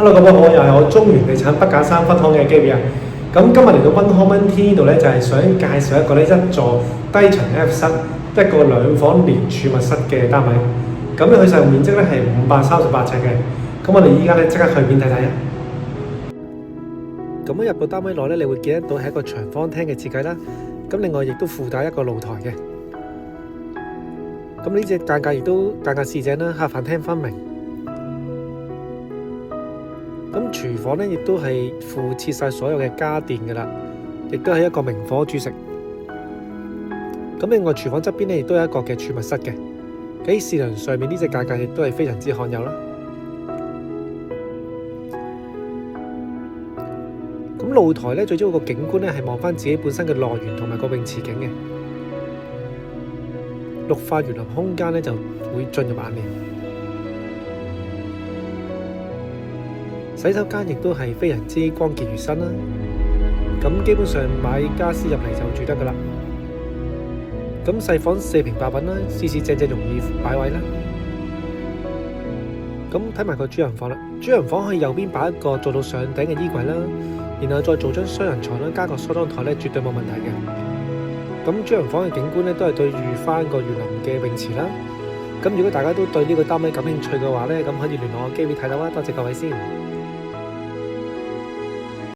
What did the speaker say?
Hello，各位好，又係我中原地產北架山分行嘅 Gary 啊。咁今日嚟到賓康溫 T 呢度咧，就係想介紹一個咧一座低層 F 室，一個兩房連儲物室嘅單位。咁佢實用面積咧係538尺嘅。咁我哋依家咧即刻去片睇睇啊！咁一入到單位內咧，你會見得到係一個長方廳嘅設計啦。咁另外亦都附帶一個露台嘅。咁呢隻間隔亦都間隔四井啦，客飯廳分明。咁廚房咧亦都係附設晒所有嘅家電㗎啦，亦都係一個明火煮食。咁另外廚房側邊咧亦都有一個嘅儲物室嘅。喺市場上面呢隻價格亦都係非常之罕有啦。咁露台咧最主要個景觀咧係望翻自己本身嘅樂園同埋個泳池景嘅，綠化園林空間咧就會進入眼簾。洗手間亦都係非常之光潔如新啦。咁基本上買家私入嚟就住得噶啦。咁細房4平8穩啦，四正容易擺位啦。咁睇埋個主人房啦，主人房可以右邊擺一個做到上頂嘅衣櫃啦，然後再做張雙人床啦，加個梳妝台咧，絕對冇問題嘅。咁主人房嘅景觀咧都係對住翻個園林嘅泳池啦。咁如果大家都對呢個單位感興趣嘅話咧，咁可以聯絡我機會睇樓啦。多謝各位先。